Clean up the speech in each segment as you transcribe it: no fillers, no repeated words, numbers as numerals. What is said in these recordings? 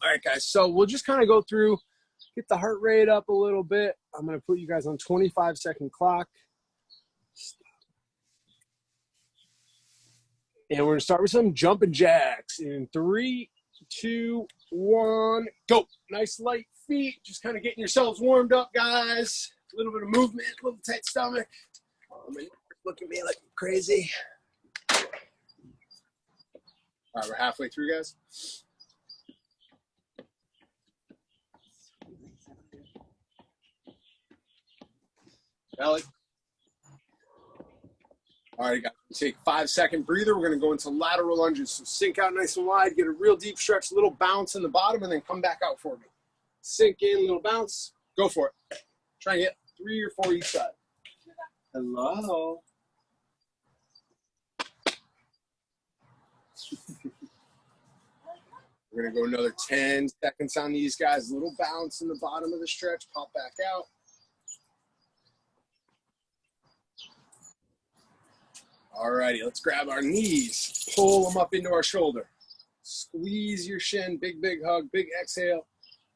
All right, guys, so we'll just kind of go through, get the heart rate up a little bit. I'm going to put you guys on 25-second clock. And we're going to start with some jumping jacks in 3, 2, 1, go. Nice light feet. Just kind of getting yourselves warmed up, guys. A little bit of movement, a little tight stomach. Look at me like I'm crazy. All right, we're halfway through, guys. Belly. All right, guys, take a 5-second breather. We're going to go into lateral lunges. So sink out nice and wide, get a real deep stretch, a little bounce in the bottom, and then come back out for me. Sink in, little bounce. Go for it. Try and get 3 or 4 each side. Hello. We're going to go another 10 seconds on these guys. A little bounce in the bottom of the stretch. Pop back out. All righty, let's grab our knees. Pull them up into our shoulder. Squeeze your shin. Big, big hug. Big exhale.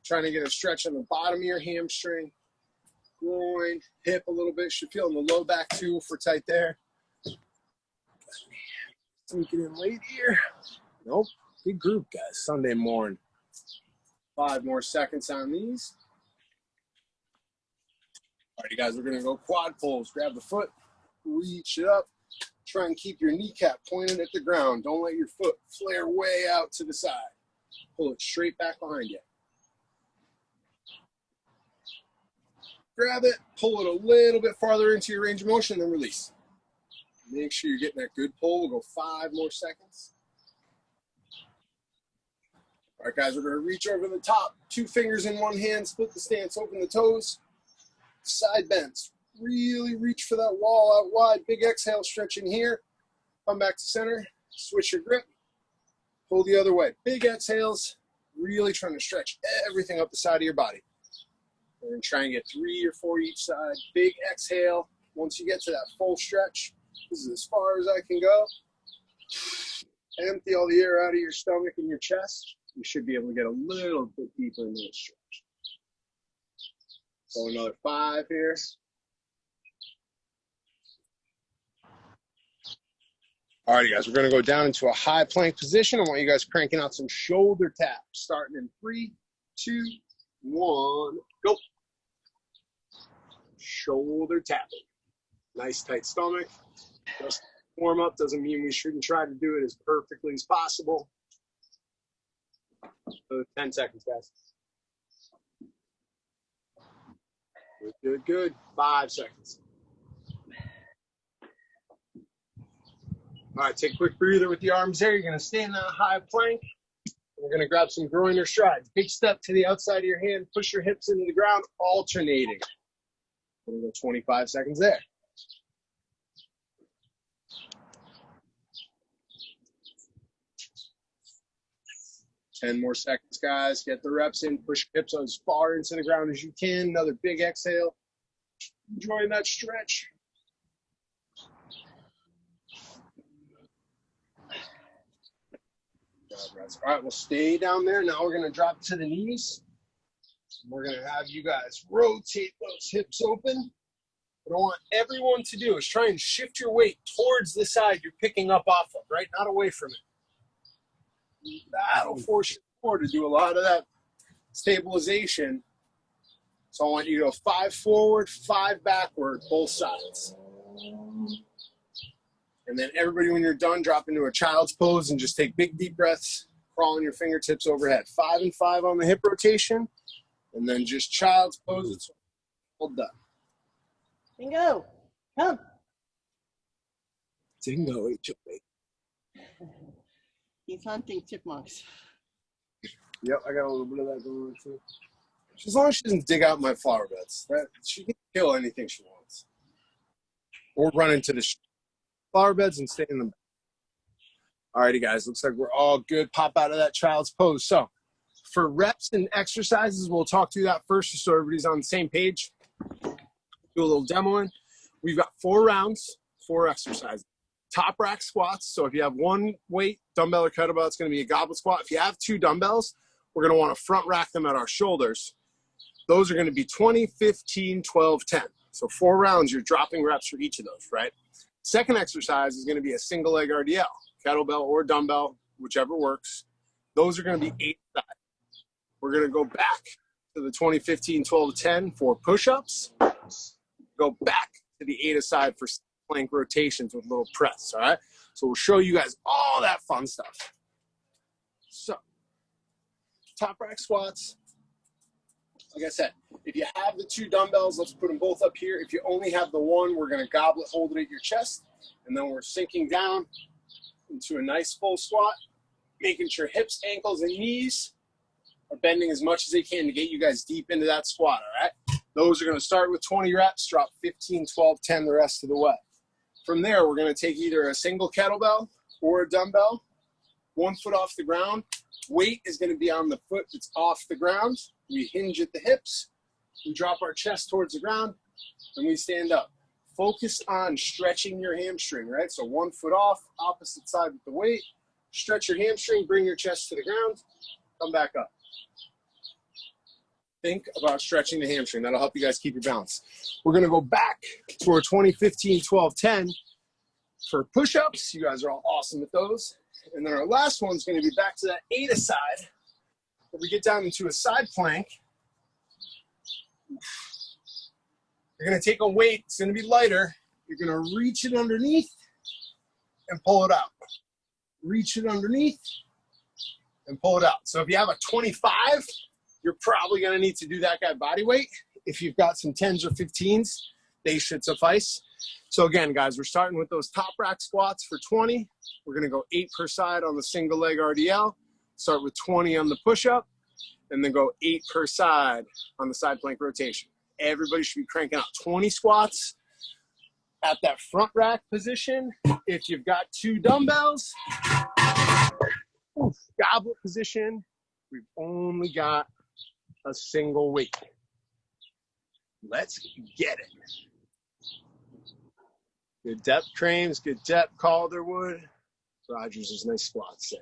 Trying to get a stretch on the bottom of your hamstring. Groin, hip a little bit. Should feel in the low back too if we're tight there. Sneak it in late here. Nope. Big group, guys. Sunday morning. 5 more seconds on these. All right, you guys, we're going to go quad pulls. Grab the foot. Reach it up. Try and keep your kneecap pointed at the ground. Don't let your foot flare way out to the side. Pull it straight back behind you. Grab it, pull it a little bit farther into your range of motion, then release. Make sure you're getting that good pull. We'll go 5 more seconds. All right, guys, we're going to reach over the top. 2 fingers in one hand, split the stance, open the toes. Side bends. Really reach for that wall out wide. Big exhale, stretching here. Come back to center. Switch your grip. Pull the other way. Big exhales. Really trying to stretch everything up the side of your body. We're going to try and get 3 or 4 each side. Big exhale. Once you get to that full stretch, this is as far as I can go. Empty all the air out of your stomach and your chest. You should be able to get a little bit deeper into the stretch. So another 5 here. All right, guys, we're going to go down into a high plank position. I want you guys cranking out some shoulder taps, starting in 3, 2, 1, go. Shoulder tapping. Nice tight stomach. Just warm up doesn't mean we shouldn't try to do it as perfectly as possible. So 10 seconds, guys. Good, good, good. 5 seconds. All right, take a quick breather with the arms there. You're going to stay in that high plank. We're going to grab some groiner strides. Big step to the outside of your hand. Push your hips into the ground, alternating. We're going to go 25 seconds there. Ten more seconds, guys. Get the reps in. Push your hips as far into the ground as you can. Another big exhale. Enjoying that stretch. All right, we'll stay down there. Now we're going to drop to the knees. We're going to have you guys rotate those hips open. What I want everyone to do is try and shift your weight towards the side you're picking up off of, right? Not away from it. That'll force your core to do a lot of that stabilization. So I want you to go 5 forward, 5 backward, both sides. And then everybody, when you're done, drop into a child's pose and just take big, deep breaths, crawling your fingertips overhead. 5 and 5 on the hip rotation, and then just child's pose. It's all done. Dingo, come. Dingo, HOA. He's hunting chipmunks. Yep, I got a little bit of that going on too. As long as she doesn't dig out my flower beds, she can kill anything she wants. Or run into the flower beds and stay in them. Alrighty, guys, looks like we're all good. Pop out of that child's pose. So for reps and exercises, we'll talk through that first just so everybody's on the same page. Do a little demoing. We've got 4 rounds, 4 exercises. Top rack squats. So if you have 1 weight, dumbbell or kettlebell, it's going to be a goblet squat. If you have 2 dumbbells, we're going to want to front rack them at our shoulders. Those are going to be 20, 15, 12, 10. So 4 rounds, you're dropping reps for each of those, right? Second exercise is going to be a single leg RDL, kettlebell or dumbbell, whichever works. Those are going to be 8 side. We're going to go back to the 20, 15, 12, 10 for push-ups. Go back to the 8 aside for plank rotations with little press, all right? So we'll show you guys all that fun stuff. So, top rack squats. Like I said, if you have the 2 dumbbells, let's put them both up here. If you only have the one, we're going to goblet hold it at your chest, and then we're sinking down into a nice full squat, making sure hips, ankles, and knees are bending as much as they can to get you guys deep into that squat, all right? Those are going to start with 20 reps, drop 15, 12, 10 the rest of the way. From there, we're going to take either a single kettlebell or a dumbbell, 1 foot off the ground. Weight is going to be on the foot that's off the ground. We hinge at the hips. We drop our chest towards the ground, and we stand up. Focus on stretching your hamstring, right? So 1 foot off, opposite side with the weight. Stretch your hamstring, bring your chest to the ground, come back up. Think about stretching the hamstring. That'll help you guys keep your balance. We're going to go back to our 20, 15, 12, 10 for push-ups. You guys are all awesome with those. And then our last one's going to be back to that 8 aside. If we get down into a side plank, you're going to take a weight. It's going to be lighter. You're going to reach it underneath and pull it out. Reach it underneath and pull it out. So if you have a 25, you're probably going to need to do that guy body weight. If you've got some 10s or 15s, they should suffice. So again, guys, we're starting with those top rack squats for 20. We're going to go 8 per side on the single leg RDL. Start with 20 on the push-up, and then go 8 per side on the side plank rotation. Everybody should be cranking out 20 squats at that front rack position. If you've got 2 dumbbells, goblet position, we've only got a single weight. Let's get it. Good depth cranes, good depth Calderwood. Rogers is nice squats there.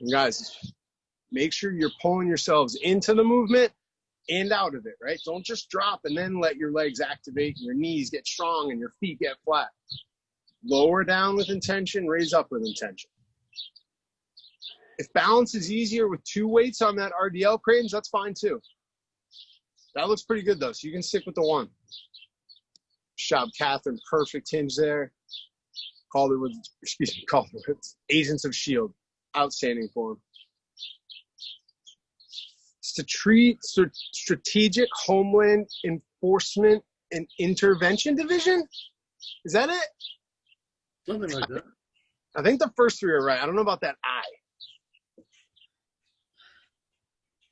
And guys, make sure you're pulling yourselves into the movement and out of it, right? Don't just drop and then let your legs activate and your knees get strong and your feet get flat. Lower down with intention, raise up with intention. If balance is easier with 2 weights on that RDL cranes, that's fine too. That looks pretty good though, so you can stick with the 1. Job, Catherine, perfect hinge there. Calderwood, Agents of S.H.I.E.L.D., outstanding form. Strategic Homeland Enforcement and Intervention Division? Is that it? Something like that. I think the first 3 are right. I don't know about that I.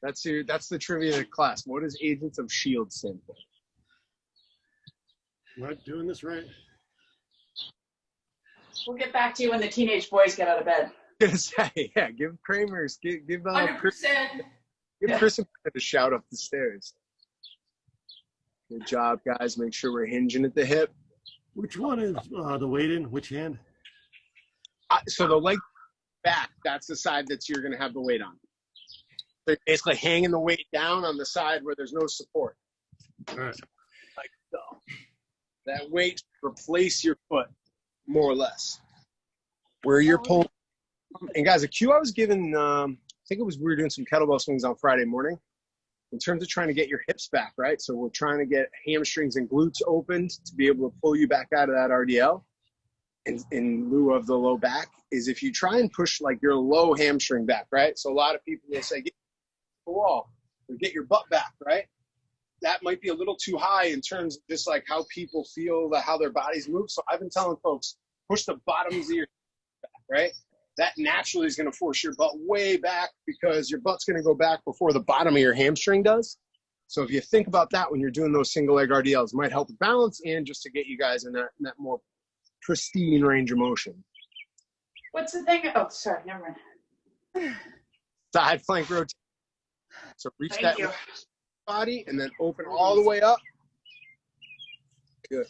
That's the trivia of the class. What does Agents of S.H.I.E.L.D. stand for? Am I doing this right? We'll get back to you when the teenage boys get out of bed. Gonna say, yeah, give Kramers, give 100%. Chris a shout up the stairs. Good job, guys. Make sure we're hinging at the hip. Which one is the weight in? Which hand? So the leg back, that's the side that you're going to have the weight on. So basically hanging the weight down on the side where there's no support. All right. Like so. That weight replace your foot, more or less. Where you're pulling. And guys, a cue I was given, I think we were doing some kettlebell swings on Friday morning in terms of trying to get your hips back, right? So we're trying to get hamstrings and glutes opened to be able to pull you back out of that RDL. In lieu of the low back is if you try and push like your low hamstring back, right? So a lot of people will say, get the wall or get your butt back, right? That might be a little too high in terms of just like how people feel, how their bodies move. So I've been telling folks, push the bottoms of your back, right? That naturally is going to force your butt way back because your butt's going to go back before the bottom of your hamstring does. So if you think about that when you're doing those single leg RDLs, it might help with balance and just to get you guys in that more pristine range of motion. What's the thing? Oh, sorry, never mind. Side plank rotation. So reach Thank that you. body and then open all the way up. Good.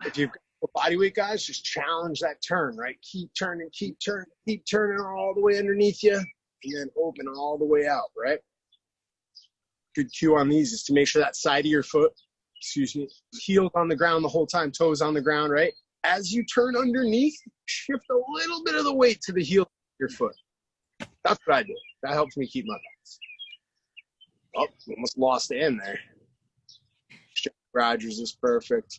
If you've got body weight guys, just challenge that turn, right? Keep turning all the way underneath you, and then open all the way out, right? Good cue on these is to make sure that side of your foot, heel's on the ground the whole time, toes on the ground, right? As you turn underneath, shift a little bit of the weight to the heel of your foot. That's what I do. That helps me keep my balance. Oh, almost lost the end there. Rogers is perfect.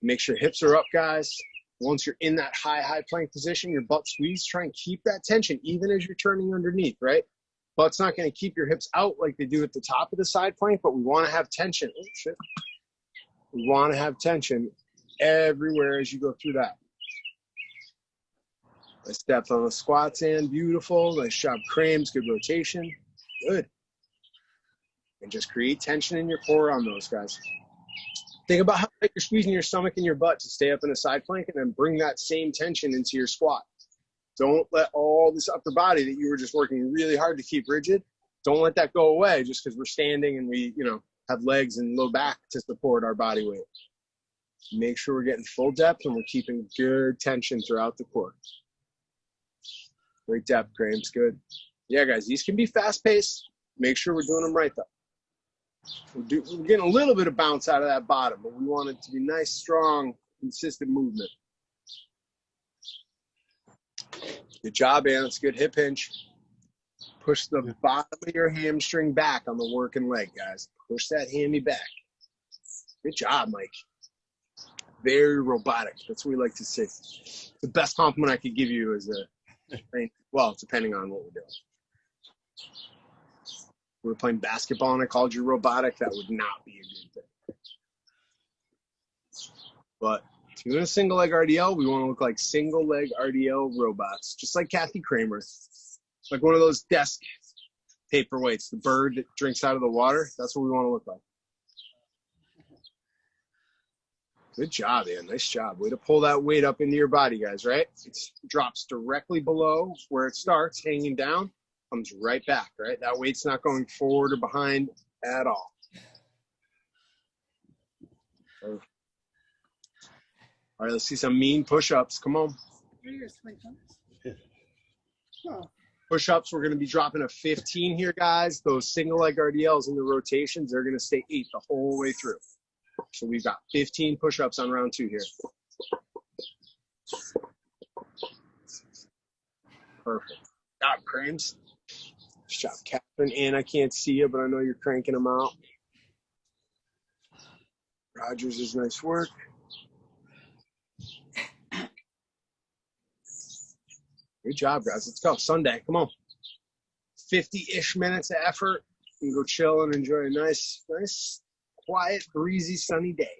Make sure hips are up, guys. Once you're in that high plank position, your butt squeeze, try and keep that tension even as you're turning underneath, right? Butt's not going to keep your hips out like they do at the top of the side plank, but we want to have tension. Oh, shit. We want to have tension everywhere as you go through that. Nice depth on the squats in. Beautiful. Nice job, Crames. Good rotation. Good. And just create tension in your core on those, guys. Think about how tight you're squeezing your stomach and your butt to stay up in a side plank, and then bring that same tension into your squat. Don't let all this upper body that you were just working really hard to keep rigid, don't let that go away just because we're standing and we, have legs and low back to support our body weight. Make sure we're getting full depth and we're keeping good tension throughout the core. Great depth, Graham's good. Yeah, guys, these can be fast-paced. Make sure we're doing them right, though. We're getting a little bit of bounce out of that bottom, but we want it to be nice, strong, consistent movement. Good job, Ann. It's a good hip hinge. Push the bottom of your hamstring back on the working leg, guys. Push that hammy back. Good job, Mike. Very robotic. That's what we like to see. The best compliment I could give you is well, depending on what we're doing. We were playing basketball and I called you robotic, that would not be a good thing. But doing a single leg RDL, we want to look like single leg RDL robots, just like Kathy Kramer. Like one of those desk paperweights, the bird that drinks out of the water. That's what we want to look like. Good job, Ann. Nice job. Way to pull that weight up into your body, guys, right? It drops directly below where it starts, hanging down, comes right back, right? That weight's not going forward or behind at all. All right, let's see some mean push-ups. Come on. Push-ups, we're going to be dropping a 15 here, guys. Those single leg RDLs in the rotations, they're going to stay 8 the whole way through. So we've got 15 push-ups on round 2 here. Perfect. Job, Crames. Nice job, Catherine. And I can't see you, but I know you're cranking them out. Rogers is nice work. Good job, guys. Let's go. Sunday. Come on. 50-ish minutes of effort. You can go chill and enjoy a nice, quiet, breezy, sunny day.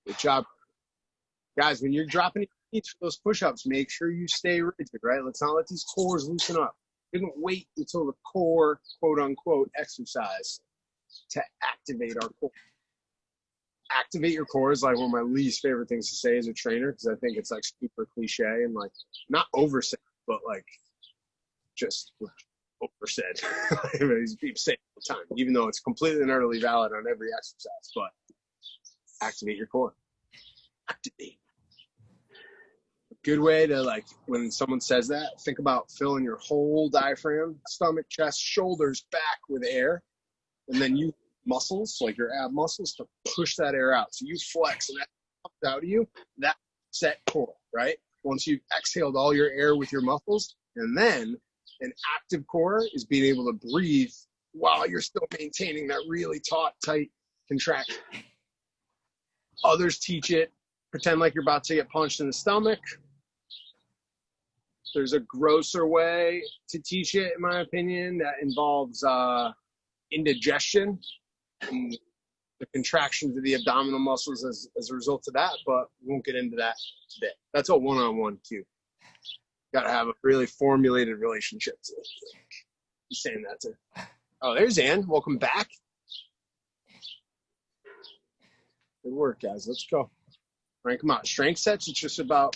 Good job. Guys, when you're dropping your feet for those push-ups, make sure you stay rigid, right? Let's not let these cores loosen up. We didn't wait until the core, quote-unquote, exercise to activate our core. Activate your core is like one of my least favorite things to say as a trainer, because I think it's like super cliche and like not oversaid, but like just oversaid. People say it all the time, even though it's completely and utterly valid on every exercise. But activate your core. Activate. A good way to, like, when someone says that, think about filling your whole diaphragm, stomach, chest, shoulders back with air, and then you muscles, like your ab muscles, to push that air out. So you flex and that comes out of you, that set core, right? Once you've exhaled all your air with your muscles, and then an active core is being able to breathe while you're still maintaining that really taut, tight contraction. Others teach it, pretend like you're about to get punched in the stomach. There's a grosser way to teach it, in my opinion, that involves indigestion and the contractions of the abdominal muscles as a result of that, but we won't get into that today. That's a one-on-one cue. Got to have a really formulated relationship to it. He's saying that too. Oh, there's Ann. Welcome back. Good work, guys. Let's go. Rank them out. Strength sets, it's just about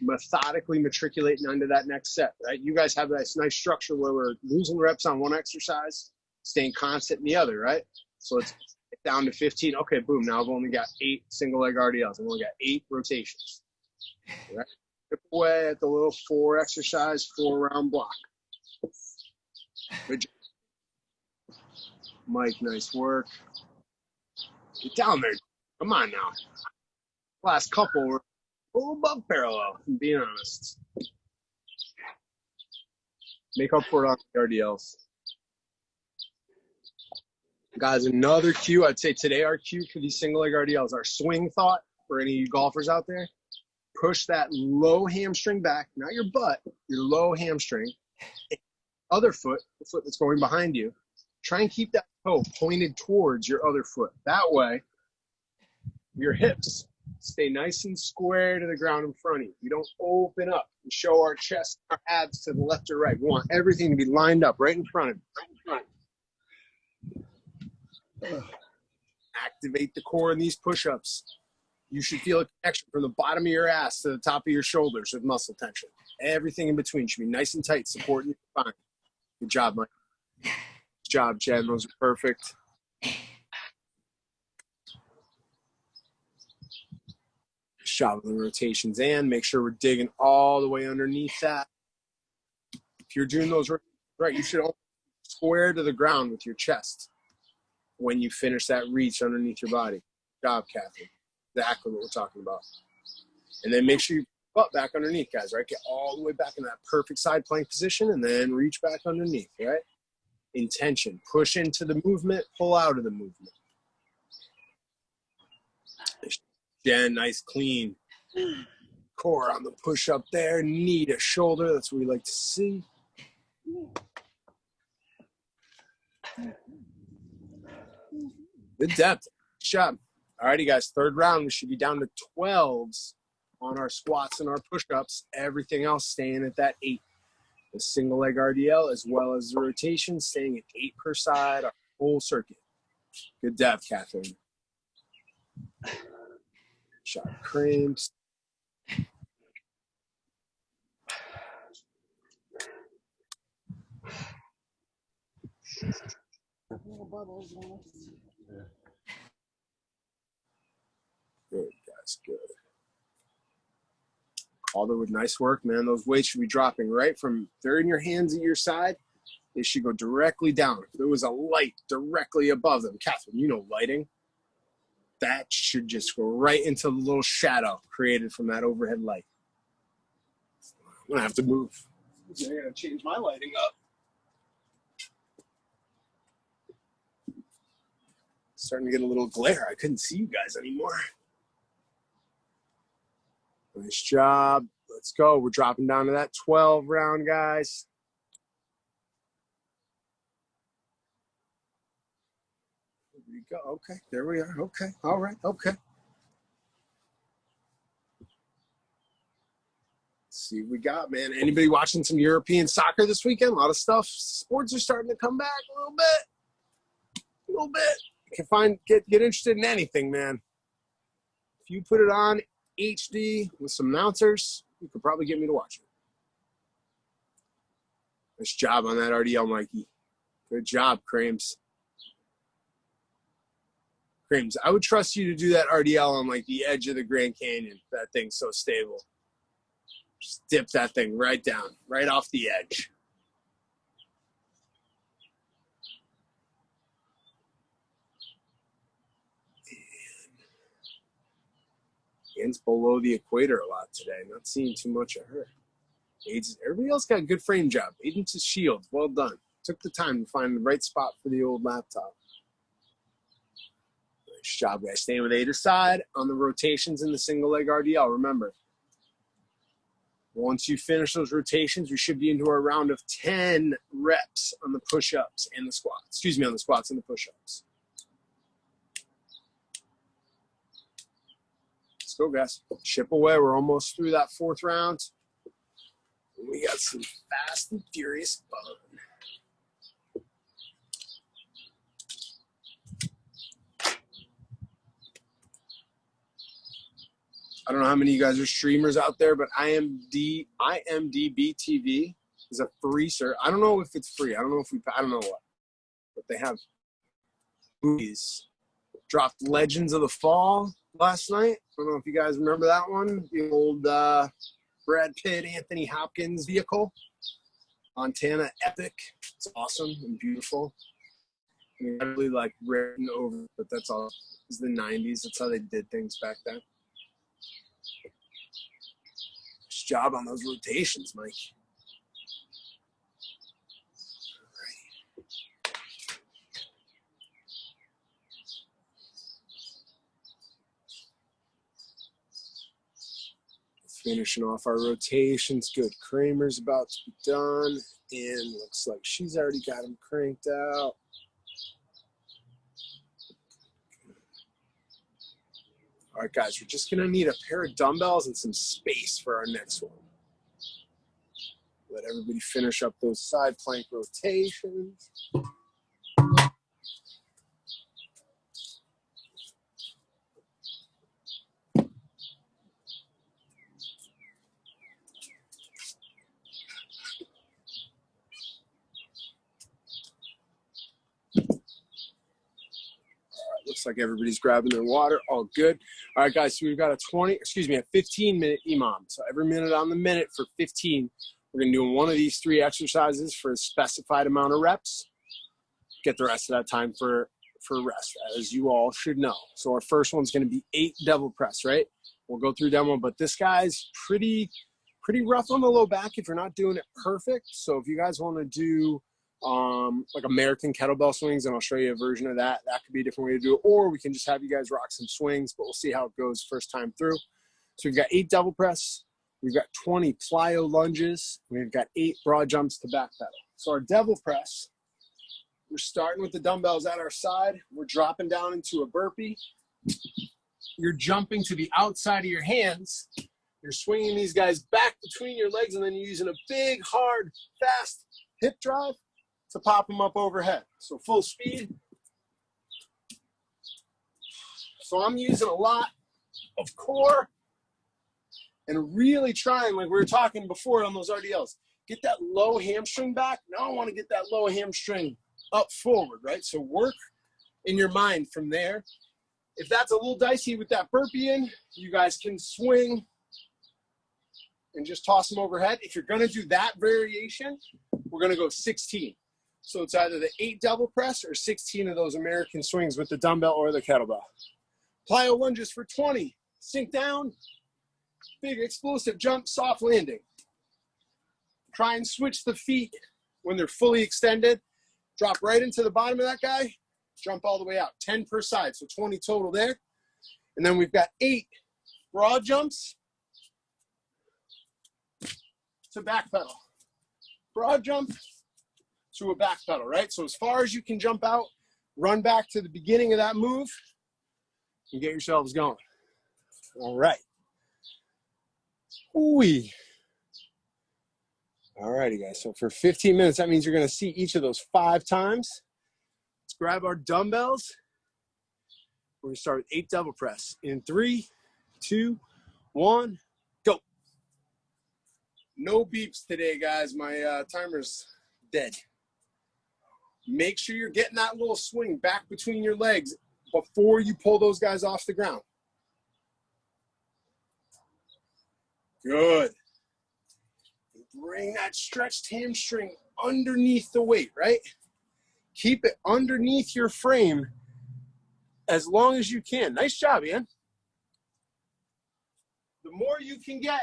methodically matriculating onto that next set, right? You guys have this nice structure where we're losing reps on one exercise, staying constant in the other, right? So let's Down to 15. Okay, boom. Now I've only got 8 single leg RDLs. I've only got 8 rotations. Right? Chip away at the little 4 exercise, 4 round block. Good job. Mike, nice work. Get down there. Come on now. Last couple were a little above parallel, if I'm being honest. Make up for it on the RDLs. Guys, another cue. I'd say today our cue for these single leg RDLs, our swing thought for any of you golfers out there. Push that low hamstring back, not your butt, your low hamstring. Other foot, the foot that's going behind you. Try and keep that toe pointed towards your other foot. That way, your hips stay nice and square to the ground in front of you. We don't open up and show our chest, our abs to the left or right. We want everything to be lined up right in front of you. Right in front. Activate the core in these push-ups. You should feel a connection from the bottom of your ass to the top of your shoulders with muscle tension. Everything in between should be nice and tight, supporting your spine. Good job, Mike. Good job, Chad. Those are perfect. Good job with the rotations, and make sure we're digging all the way underneath that. If you're doing those right, you should square to the ground with your chest when you finish that reach underneath your body. Good job, Kathy. Exactly what we're talking about. And then make sure you butt back underneath, guys, right? Get all the way back in that perfect side plank position and then reach back underneath, right? Intention. Push into the movement, pull out of the movement. Jen, nice clean core on the push up there. Knee to shoulder. That's what we like to see. Good depth. Good job. All righty, guys. Third round, we should be down to 12s on our squats and our push-ups. Everything else staying at that 8. The single leg RDL as well as the rotation staying at 8 per side, our whole circuit. Good depth, Catherine. Shot cramps. Little bubbles in this. Good, guys, good. Calderwood, nice work, man. Those weights should be dropping right from, if they're in your hands at your side, they should go directly down. If there was a light directly above them, Catherine, you know lighting, that should just go right into the little shadow created from that overhead light. I'm gonna have to move. I gotta change my lighting up. Starting to get a little glare. I couldn't see you guys anymore. Nice job. Let's go. We're dropping down to that 12 round, guys. Here we go. Okay, there we are. Okay, all right, okay. Let's see what we got, man. Anybody watching some European soccer this weekend? A lot of stuff. Sports are starting to come back a little bit. A little bit. You can get interested in anything, man. If you put it on HD with some announcers, you could probably get me to watch it. Nice job on that RDL, Mikey. Good job, Crames. Crames, I would trust you to do that RDL on like the edge of the Grand Canyon. That thing's so stable. Just dip that thing right down, right off the edge. Ian's below the equator a lot today. Not seeing too much of her. Everybody else got a good frame job. Aiden's to shield. Well done. Took the time to find the right spot for the old laptop. Nice job, guys. Staying with either side on the rotations in the single leg RDL. Remember, once you finish those rotations, we should be into our round of 10 reps on the push-ups and the squats. Excuse me, on the squats and the push-ups. Let's go, guys. Chip away. We're almost through that 4th round. We got some fast and furious fun. I don't know how many of you guys are streamers out there, but IMDb TV is a free service. I don't know if it's free. I don't know what, but they have movies Dropped Legends of the Fall last night. I don't know if you guys remember that one. The old Brad Pitt, Anthony Hopkins vehicle. Montana Epic. It's awesome and beautiful. I mean, I really like written over, but that's all. It's the 90s. That's how they did things back then. Nice job on those rotations, Mike. Finishing off our rotations. Good. Kramer's about to be done. And looks like she's already got him cranked out. All right, guys, we're just going to need a pair of dumbbells and some space for our next one. Let everybody finish up those side plank rotations. Looks like everybody's grabbing their water. All good. All right, guys, so we've got a 15-minute EMOM. So every minute on the minute for 15, we're going to do one of these 3 exercises for a specified amount of reps. Get the rest of that time for rest, as you all should know. So our first one's going to be 8 devil press, right? We'll go through demo, but this guy's pretty rough on the low back if you're not doing it perfect. So if you guys want to do like American kettlebell swings, and I'll show you a version of that. That could be a different way to do it, or we can just have you guys rock some swings, but we'll see how it goes first time through. So we've got 8 double press, we've got 20 plyo lunges, we've got 8 broad jumps to back pedal. So our devil press, we're starting with the dumbbells at our side, we're dropping down into a burpee, you're jumping to the outside of your hands, you're swinging these guys back between your legs, and then you're using a big, hard, fast hip drive to pop them up overhead. So full speed. So I'm using a lot of core and really trying, like we were talking before on those RDLs, get that low hamstring back. Now I want to get that low hamstring up forward, right? So work in your mind from there. If that's a little dicey with that burpee in, you guys can swing and just toss them overhead. If you're going to do that variation, we're going to go 16. So it's either the 8 double press or 16 of those American swings with the dumbbell or the kettlebell. Plyo lunges for 20. Sink down. Big explosive jump, soft landing. Try and switch the feet when they're fully extended. Drop right into the bottom of that guy. Jump all the way out. 10 per side, so 20 total there. And then we've got 8 broad jumps to back pedal. Broad jump to a back pedal, right? So as far as you can jump out, run back to the beginning of that move and get yourselves going. All right. Ooh-wee. All righty, guys. So for 15 minutes, that means you're going to see each of those 5 times. Let's grab our dumbbells. We're going to start with 8 double press. In 3, 2, 1, go. No beeps today, guys. My timer's dead. Make sure you're getting that little swing back between your legs before you pull those guys off the ground. Good. Bring that stretched hamstring underneath the weight, right? Keep it underneath your frame as long as you can. Nice job, Ian. The more you can get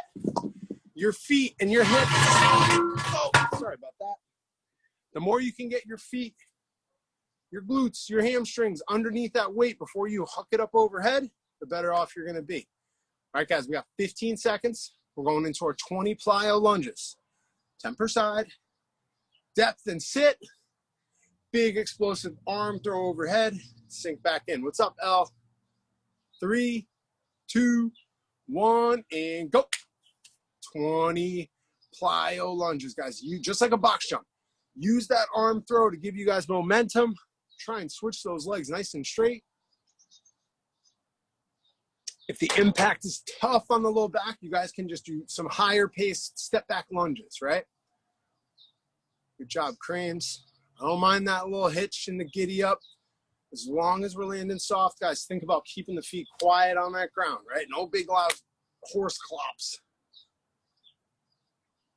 your feet and your hips, oh, sorry about that. The more you can get your feet, your glutes, your hamstrings underneath that weight before you huck it up overhead, the better off you're going to be. All right, guys, we got 15 seconds. We're going into our 20 plyo lunges. 10 per side. Depth and sit. Big explosive arm throw overhead. Sink back in. What's up, L? 3, 2, 1, and go. 20 plyo lunges, guys. You just like a box jump. Use that arm throw to give you guys momentum. Try and switch those legs nice and straight. If the impact is tough on the low back, you guys can just do some higher paced step back lunges, right? Good job, cranes. I don't mind that little hitch in the giddy up. As long as we're landing soft, guys, think about keeping the feet quiet on that ground, right? No big loud horse clops.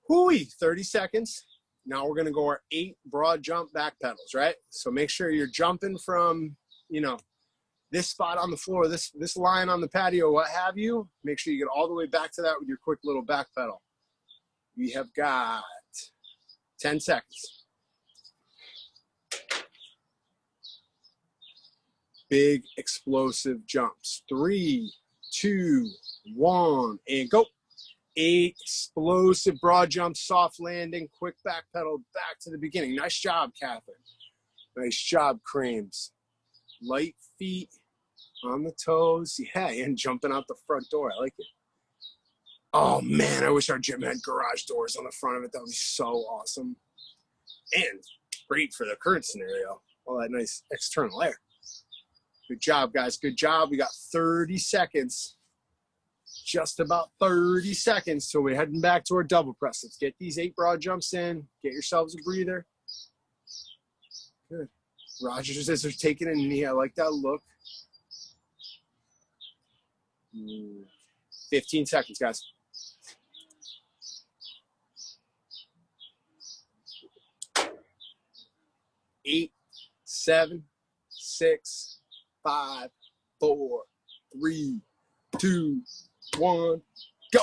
Hooey, 30 seconds. Now we're gonna go our 8 broad jump back pedals, right? So make sure you're jumping from, you know, this spot on the floor, this line on the patio, what have you. Make sure you get all the way back to that with your quick little back pedal. We have got 10 seconds. Big explosive jumps. 3, 2, 1, and go. 8 explosive broad jumps, soft landing, quick back pedal back to the beginning. Nice job, Catherine. Nice job, Creams. Light feet on the toes. Yeah, and jumping out the front door. I like it. Oh, man, I wish our gym had garage doors on the front of it. That would be so awesome. And great for the current scenario. All that nice external air. Good job, guys. Good job. We got 30 seconds. Just about 30 seconds till we're heading back to our double press. Let's get these 8 broad jumps in. Get yourselves a breather. Good. Roger's are taking a knee. I like that look. 15 seconds, guys. Eight, 7, 6, 5, 4, 3, 2, 1, go.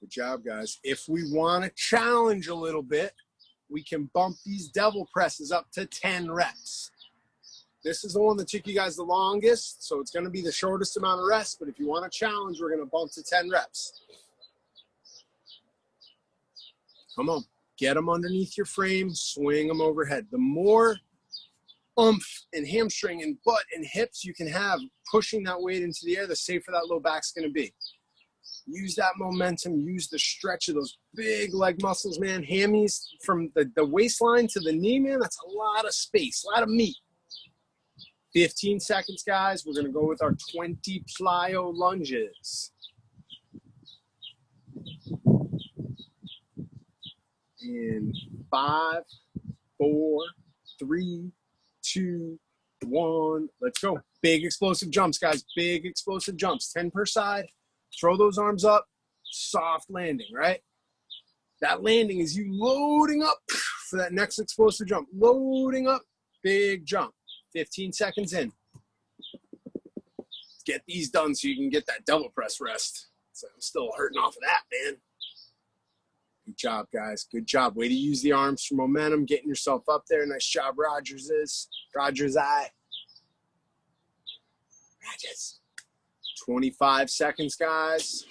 Good job, guys. If we want to challenge a little bit, we can bump these devil presses up to 10 reps. This is the one that took you guys the longest, so it's going to be the shortest amount of rest, but if you want to challenge, we're going to bump to 10 reps. Come on. Get them underneath your frame, swing them overhead. The more oomph and hamstring and butt and hips you can have pushing that weight into the air, the safer that low back's going to be. Use that momentum, use the stretch of those big leg muscles, man. Hammies from the waistline to the knee, man, that's a lot of space, a lot of meat. 15 seconds, guys. We're going to go with our 20 plyo lunges. In 5, 4, 3, 2, 1. Let's go. Big explosive jumps, guys. Big explosive jumps. 10 per side. Throw those arms up. Soft landing, right? That landing is you loading up for that next explosive jump. Loading up. Big jump. 15 seconds in. Get these done so you can get that double press rest. So I'm still hurting off of that, man. Good job, guys. Good job. Way to use the arms for momentum, getting yourself up there. Nice job, Rogers. Rogers. 25 seconds, guys.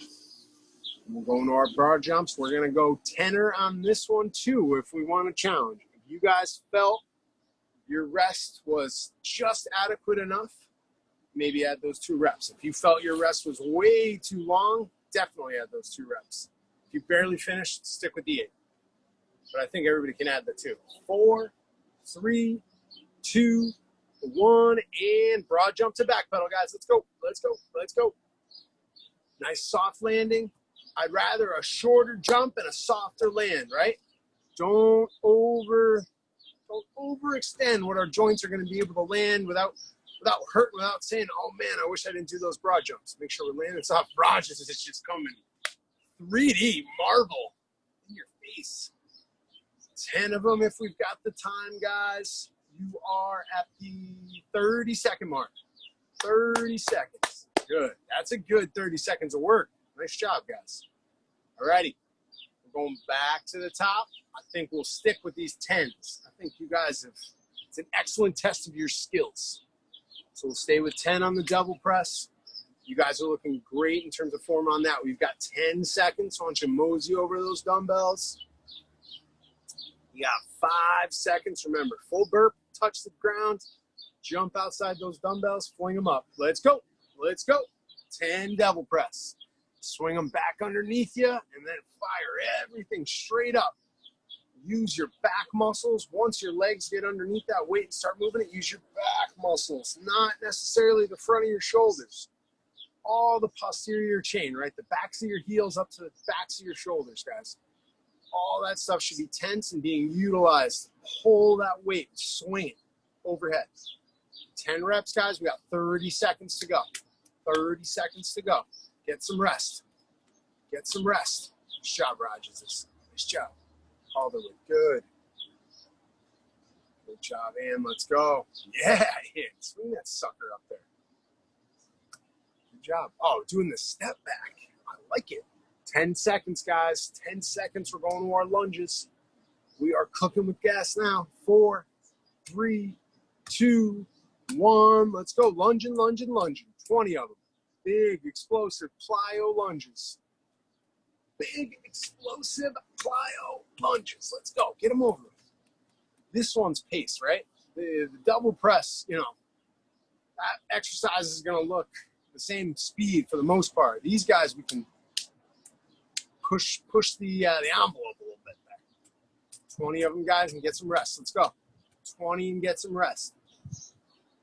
We'll go into our broad jumps. We're going to go 10er on this one, too, if we want to challenge. If you guys felt your rest was just adequate enough, maybe add those 2 reps. If you felt your rest was way too long, definitely add those 2 reps. If you barely finished, stick with the 8. But I think everybody can add the 2. 4, 3, 2, 1, and broad jump to back pedal, guys. Let's go. Let's go. Let's go. Nice soft landing. I'd rather a shorter jump and a softer land, right? Don't overextend what our joints are going to be able to land without hurting, without saying, oh man, I wish I didn't do those broad jumps. Make sure we're landing soft. Rogers is just coming 3D marble in your face. 10 of them if we've got the time, guys. You are at the 30-second mark. 30 seconds. Good. That's a good 30 seconds of work. Nice job, guys. All righty. We're going back to the top. I think we'll stick with these 10s. I think you guys have, it's an excellent test of your skills. So we'll stay with 10 on the double press. You guys are looking great in terms of form on that. We've got 10 seconds. So why don't you mosey over those dumbbells? You got 5 seconds. Remember, full burp, touch the ground, jump outside those dumbbells, fling them up. Let's go. Let's go. 10 double press. Swing them back underneath you and then fire everything straight up. Use your back muscles. Once your legs get underneath that weight and start moving it, use your back muscles, not necessarily the front of your shoulders. All the posterior chain, right? The backs of your heels up to the backs of your shoulders, guys. All that stuff should be tense and being utilized. Pull that weight, swing it overhead. 10 reps, guys. We got 30 seconds to go. 30 seconds to go. Get some rest. Get some rest. Nice job, Rogers. Nice job. All the way. Good. Good job, and let's go. Yeah, swing that sucker up there. Good job. Oh, doing the step back. I like it. 10 seconds, guys. 10 seconds. We're going to our lunges. We are cooking with gas now. 4, 3, 2, 1. Let's go. Lunging, lunging, lunging. 20 of them. Big, explosive PLYO lunges. Big, explosive PLYO lunges. Let's go. Get them over. This one's pace, right? The double press, you know, that exercise is going to look the same speed for the most part. These guys, we can push the envelope a little bit there. 20 of them, guys, and get some rest. Let's go. 20 and get some rest.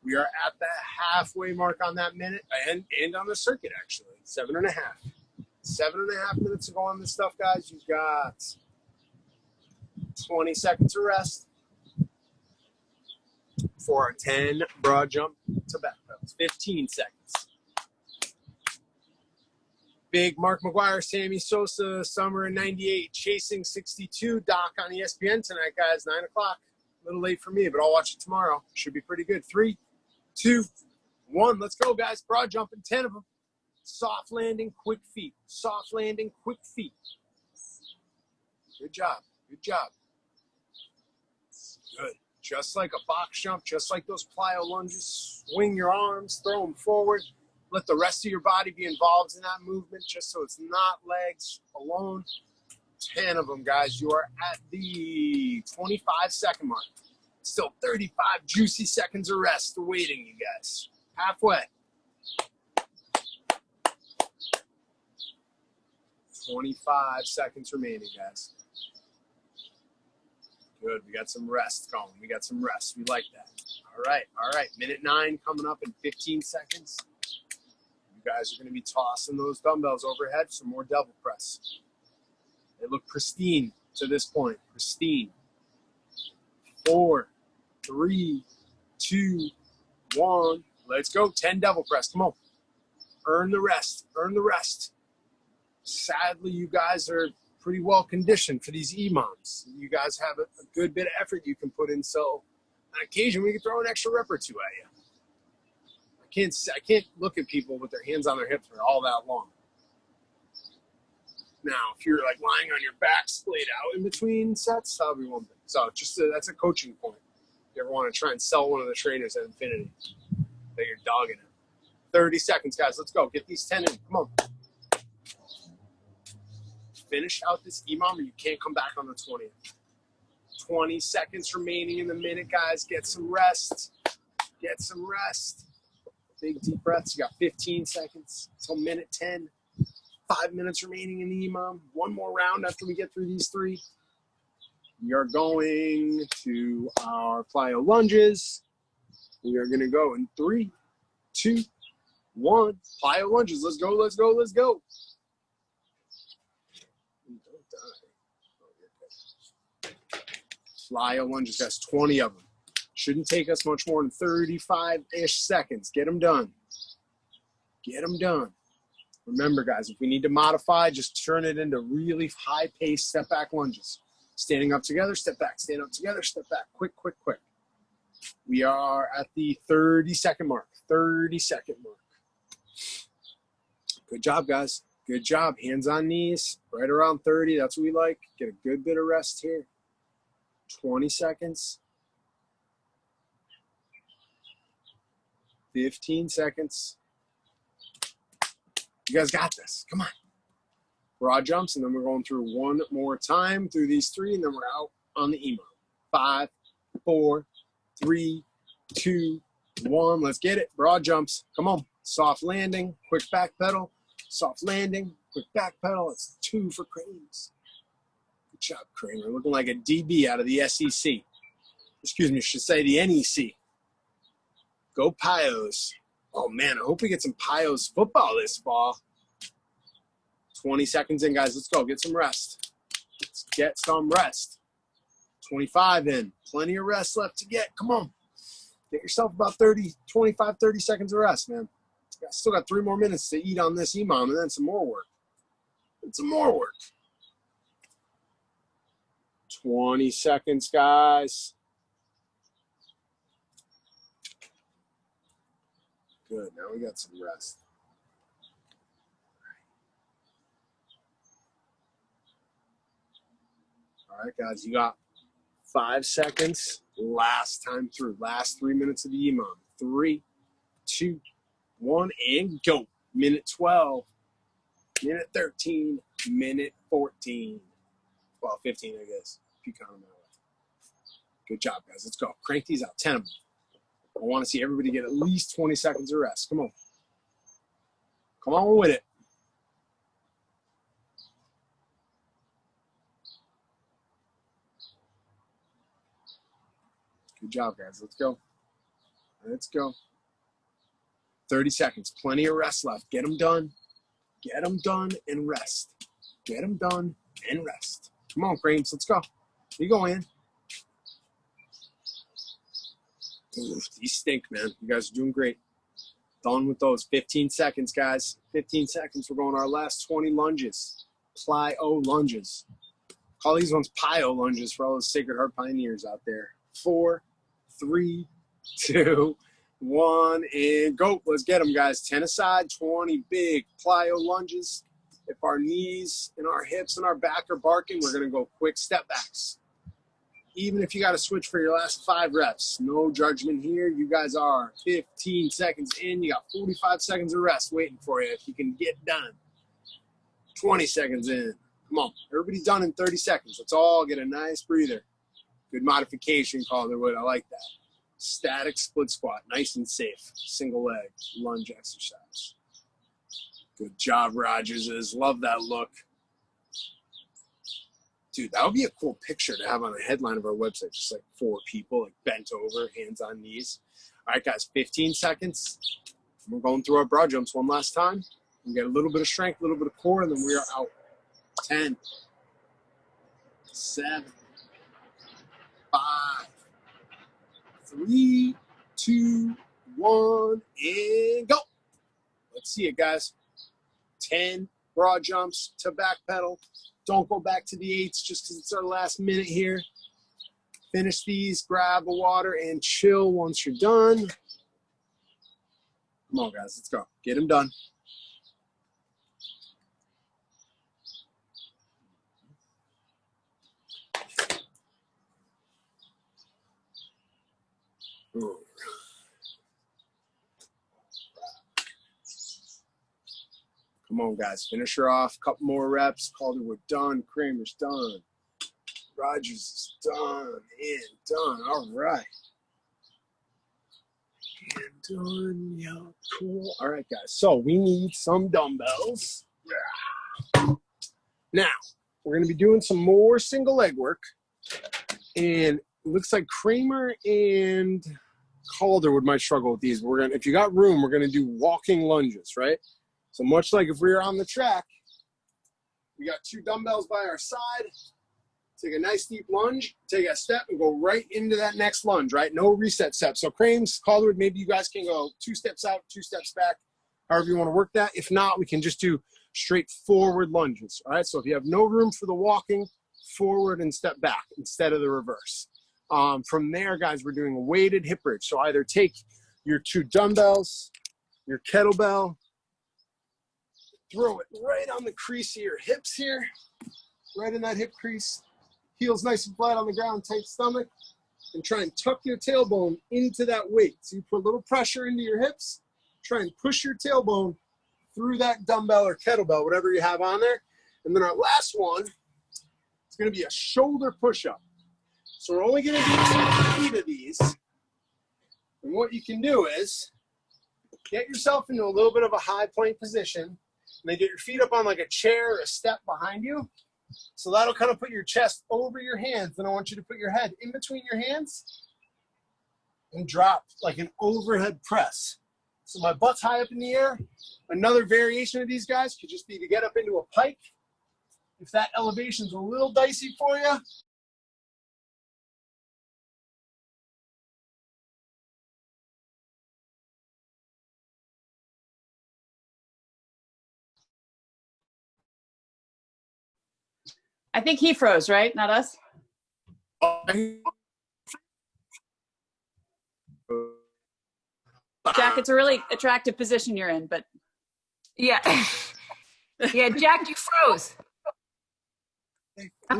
We are at the halfway mark on that minute and on the circuit, actually. 7.5. 7.5 minutes to go on this stuff, guys. You've got 20 seconds of rest for a 10 broad jump to back pedals. 15 seconds. Big Mark McGuire, Sammy Sosa, summer in 98, chasing 62. Doc on ESPN tonight, guys, 9 o'clock. A little late for me, but I'll watch it tomorrow. Should be pretty good. 3, 2, 1. Let's go, guys. Broad jumping, 10 of them. Soft landing, quick feet. Soft landing, quick feet. Good job. Good job. Good. Just like a box jump, just like those plyo lunges. Swing your arms, throw them forward. Let the rest of your body be involved in that movement, just so it's not legs alone. 10 of them, guys. You are at the 25-second mark. Still 35 juicy seconds of rest awaiting you guys. Halfway. 25 seconds remaining, guys. Good. We got some rest going. We got some rest. We like that. All right. All right. Minute 9 coming up in 15 seconds. You guys are going to be tossing those dumbbells overhead. Some more double press. They look pristine to this point. Pristine. 4, 3, 2, 1. Let's go. 10 double press. Come on. Earn the rest. Earn the rest. Sadly, you guys are pretty well conditioned for these EMOMs. You guys have a good bit of effort you can put in. So on occasion, we can throw an extra rep or two at you. I can't look at people with their hands on their hips for all that long. Now, if you're like lying on your back, splayed out in between sets, that'll be one thing. So just that's a coaching point. If you ever want to try and sell one of the trainers at Infinity that you're dogging it. 30 seconds, guys. Let's go. Get these 10 in. Come on. Finish out this EMOM or you can't come back on the 20th. 20 seconds remaining in the minute, guys. Get some rest. Get some rest. Big deep breaths. You got 15 seconds until minute 10. 5 minutes remaining in the EMOM. One more round after we get through these 3. We are going to our plyo lunges. We are going to go in 3, 2, 1. Plyo lunges. Let's go, let's go, let's go. Plyo lunges, guys, 20 of them. Shouldn't take us much more than 35-ish seconds. Get them done. Get them done. Remember, guys, if we need to modify, just turn it into really high-paced step-back lunges. Standing up together, step back. Stand up together, step back. Quick, quick, quick. We are at the 30-second mark. 30-second mark. Good job, guys. Good job. Hands on knees. Right around 30. That's what we like. Get a good bit of rest here. 20 seconds. 15 seconds. You guys got this. Come on. Broad jumps, and then we're going through one more time through these 3, and then we're out on the EMOM. 5, 4, 3, 2, 1. Let's get it. Broad jumps. Come on. Soft landing. Quick back pedal. Soft landing. Quick back pedal. It's 2 for Cranes. Good job, Crane. We're looking like a DB out of the SEC. Excuse me, I should say the NEC. Go Pios. Oh, man, I hope we get some Pios football this fall. 20 seconds in, guys. Let's go. Get some rest. Let's Get some rest. 25 in. Plenty of rest left to get. Come on. Get yourself about 25, 30 seconds of rest, man. Still got 3 more minutes to eat on this EMOM and then some more work. And some more work. 20 seconds, guys. Good. Now we got some rest. All right, guys, you got 5 seconds. Last time through. Last 3 minutes of the EMOM. 3, 2, 1, and go. Minute 12. Minute 13. Minute 14. Well, 15, I guess, if you count them that way. Good job, guys. Let's go. Crank these out. 10 of them. I want to see everybody get at least 20 seconds of rest. Come on. Come on with it. Good job, guys. Let's go. Let's go. 30 seconds. Plenty of rest left. Get them done. Get them done and rest. Get them done and rest. Come on, Cranes. Let's go. You go in. Oof, these stink, man. You guys are doing great. Done with those. 15 seconds, guys. 15 seconds. We're going our last 20 lunges. PLYO lunges. Call these ones PLYO lunges for all those Sacred Heart pioneers out there. 4, 3, 2, 1, and go. Let's get them, guys. 10 aside, 20 big PLYO lunges. If our knees and our hips and our back are barking, we're going to go quick step backs. Even if you got to switch for your last 5 reps, no judgment here. You guys are 15 seconds in. You got 45 seconds of rest waiting for you if you can get done. 20 seconds in. Come on. Everybody's done in 30 seconds. Let's all get a nice breather. Good modification, Calderwood. I like that. Static split squat. Nice and safe. Single leg lunge exercise. Good job, Rogers. Love that look. Dude, that would be a cool picture to have on the headline of our website. Just like 4 people, like bent over, hands on knees. All right, guys, 15 seconds. We're going through our broad jumps one last time. We get a little bit of strength, a little bit of core, and then we are out. 10, 7, 5, 3, 2, 1, and go. Let's see it, guys. 10 broad jumps to back pedal. Don't go back to the 8s just because it's our last minute here. Finish these, grab a water, and chill once you're done. Come on, guys. Let's go. Get them done. Ooh. Come on, guys. Finish her off. Couple more reps. Calderwood done. Kramer's done. Rogers is done. And done. All right. And done. Yeah, cool. All right, guys. So we need some dumbbells. Now, we're going to be doing some more single leg work. And it looks like Kramer and Calderwood might struggle with these. If you got room, we're going to do walking lunges, right? So much like if we were on the track, we got 2 dumbbells by our side. Take a nice deep lunge, take a step, and go right into that next lunge, right? No reset step. So Cranes, Calderwood, maybe you guys can go 2 steps out, 2 steps back, however you want to work that. If not, we can just do straight forward lunges, all right? So if you have no room for the walking, forward and step back instead of the reverse. From there, guys, we're doing a weighted hip bridge. So either take your 2 dumbbells, your kettlebell, throw it right on the crease of your hips here, right in that hip crease. Heels nice and flat on the ground, tight stomach, and try and tuck your tailbone into that weight. So you put a little pressure into your hips, try and push your tailbone through that dumbbell or kettlebell, whatever you have on there. And then our last one is going to be a shoulder push-up. So we're only going to do 8 of these. And what you can do is get yourself into a little bit of a high plank position. And then get your feet up on like a chair or a step behind you. So that'll kind of put your chest over your hands. Then I want you to put your head in between your hands and drop like an overhead press. So my butt's high up in the air. Another variation of these guys could just be to get up into a pike If that elevation's a little dicey for you, I think he froze, right? Not us? Jack, it's a really attractive position you're in, but Yeah. Yeah, Jack, you froze. How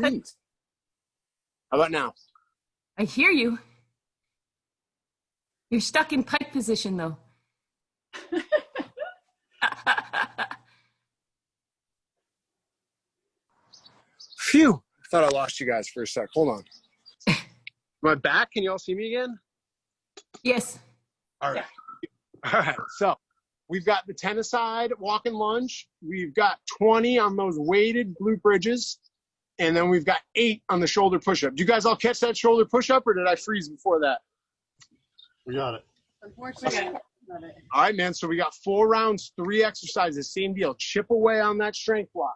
about now? I hear you. You're stuck in pike position, though. Phew. I thought I lost you guys for a sec. Hold on. Am I back? Can you all see me again? Yes. All right. All right. So we've got the 10-a-side walk and lunge. We've got 20 on those weighted glute bridges. And then we've got 8 on the shoulder push-up. Do you guys all catch that shoulder push-up, or did I freeze before that? We got it. Unfortunately, not it. All right, man. So we got 4 rounds, 3 exercises. Same deal. Chip away on that strength block.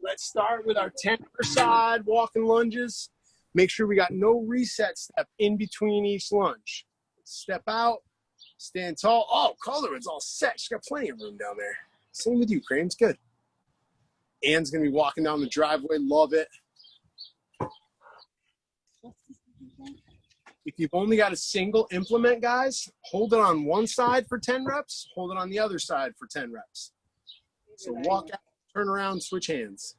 Let's start with our 10-a-side walk and lunges. Make sure we got no reset step in between each lunge. Step out, stand tall. Oh, Calderwood's all set. She's got plenty of room down there. Same with you, Crane's good. Ann's going to be walking down the driveway. Love it. If you've only got a single implement, guys, hold it on one side for 10 reps. Hold it on the other side for 10 reps. So walk out, turn around, switch hands.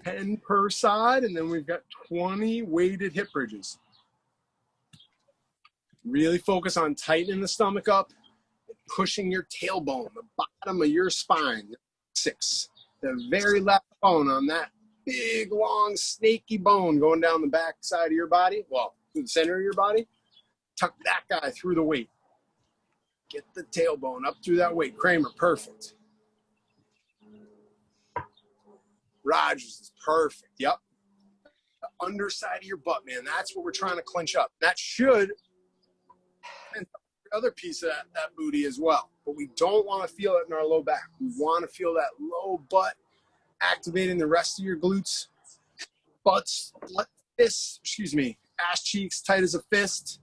10 per side, and then we've got 20 weighted hip bridges. Really focus on tightening the stomach up, pushing your tailbone, the bottom of your spine. 6. The very left bone on that big, long, snaky bone going down the back side of your body, well, through the center of your body. Tuck that guy through the weight. Get the tailbone up through that weight. Kramer, perfect. Rogers is perfect. Yep. The underside of your butt, man. That's what we're trying to clench up. That should the other piece of that booty as well. But we don't want to feel it in our low back. We want to feel that low butt activating the rest of your glutes. Butts, fists, ass cheeks tight as a fist.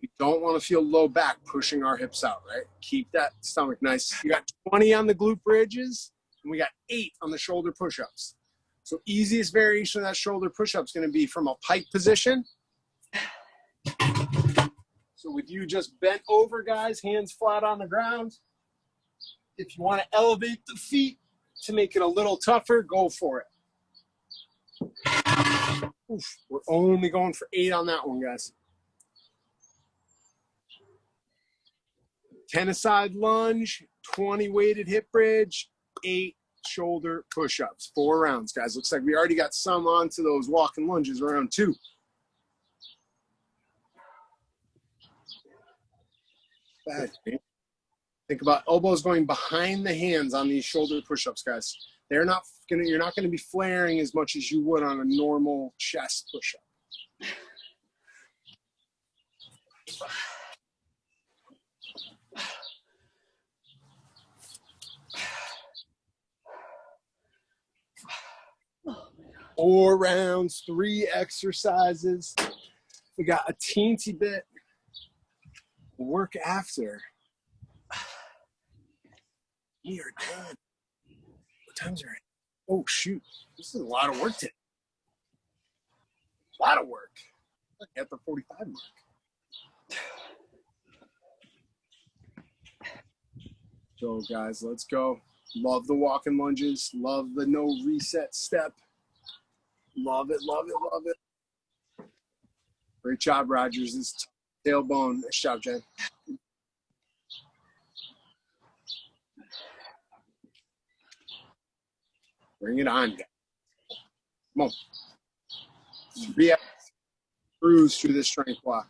We don't want to feel low back pushing our hips out, right? Keep that stomach nice. You got 20 on the glute bridges, and we got 8 on the shoulder push-ups. So easiest variation of that shoulder push-up is going to be from a pike position. So with you just bent over, guys, hands flat on the ground. If you want to elevate the feet to make it a little tougher, go for it. Oof, we're only going for 8 on that one, guys. 10-a-side lunge, 20 weighted hip bridge, 8 shoulder push-ups. 4 rounds, guys. Looks like we already got some onto those walking lunges, round 2. Bad. Think about elbows going behind the hands on these shoulder push-ups, guys. You're not gonna be flaring as much as you would on a normal chest push-up. Four rounds, 3 exercises. We got a teensy bit work after. We are done. What time's it? Oh, shoot. This is a lot of work today. A lot of work. At the 45 mark. So, guys, let's go. Love the walking lunges. Love the no reset step. Love it, love it, love it. Great job, Rogers. This tailbone. Nice job, Jen. Bring it on, guys. Come on. 3 cruise through this strength block.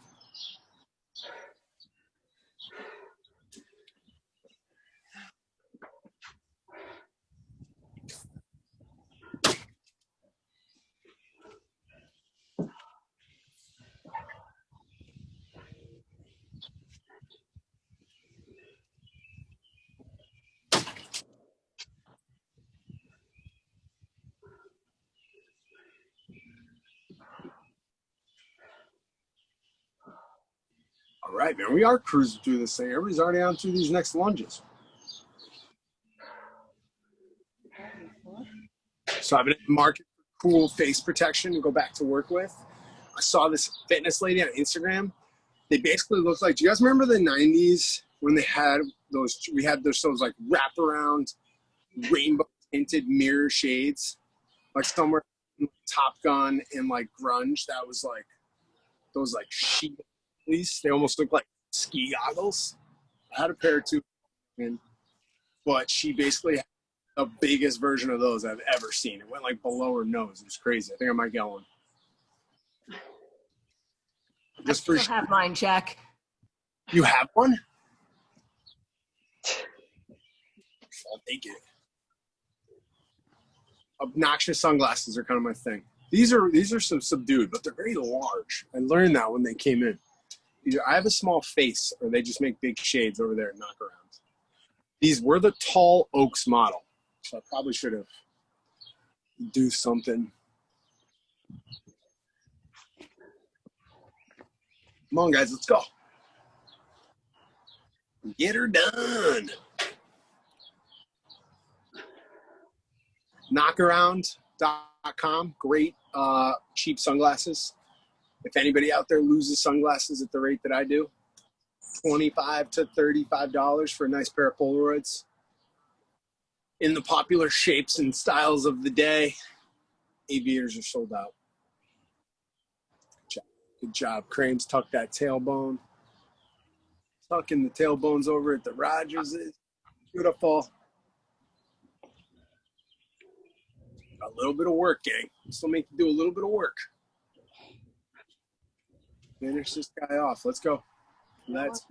All right, man. We are cruising through this thing. Everybody's already on through these next lunges. So I've been in the market for cool face protection to go back to work with. I saw this fitness lady on Instagram. They basically look like, do you guys remember the 90s when they had those, those like wraparound rainbow tinted mirror shades? Like somewhere in Top Gun and like grunge, that was like, those like sheet, at least. They almost look like ski goggles. I had a pair too, but she basically had the biggest version of those I've ever seen. It went like below her nose. It was crazy. I think I might get one. Just for I still have mine, Jack. You have one? I'll take it. Obnoxious sunglasses are kind of my thing. These are some subdued, but they're very large. I learned that when they came in. Either I have a small face, or they just make big shades over there and knock around. These were the tall Oaks model, so I probably should have do something. Come on, guys, let's go. Get her done. Knockaround.com, great cheap sunglasses. If anybody out there loses sunglasses at the rate that I do, $25 to $35 for a nice pair of Polaroids in the popular shapes and styles of the day. Aviators are sold out. Good job. Crames, tuck that tailbone. Tucking the tailbones over at the Rogers. Beautiful. A little bit of work, gang. Still make you do a little bit of work. Finish this guy off. Let's go. Let's.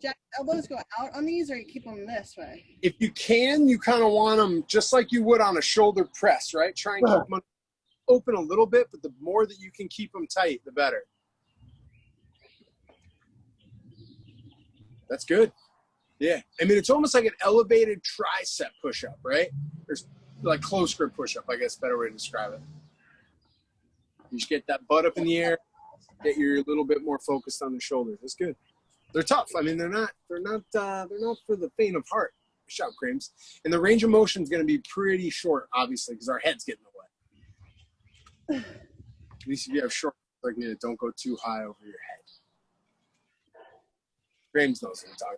Jack, elbows go out on these, or you keep them this way? If you can, you kind of want them just like you would on a shoulder press, right? Try and keep them open a little bit, but the more that you can keep them tight, the better. That's good. Yeah. I mean, it's almost like an elevated tricep push-up, right? There's like close grip push-up, I guess, better way to describe it. You just get that butt up in the air, get you a little bit more focused on the shoulders. That's good. They're tough. I mean, they're not for the faint of heart. Shout creams. And the range of motion is going to be pretty short, obviously, because our heads get in the way. At least if you have short like me, don't go too high over your head. Creams knows what I'm talking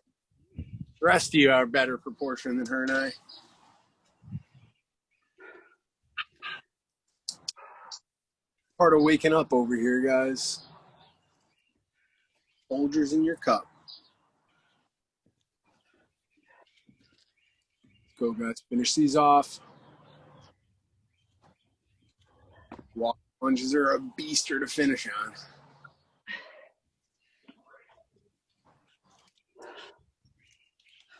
about. The rest of you are better proportion than her and I. Part of waking up over here, guys. Folgers in your cup. Go, guys. Finish these off. Walk lunges are a beaster to finish on.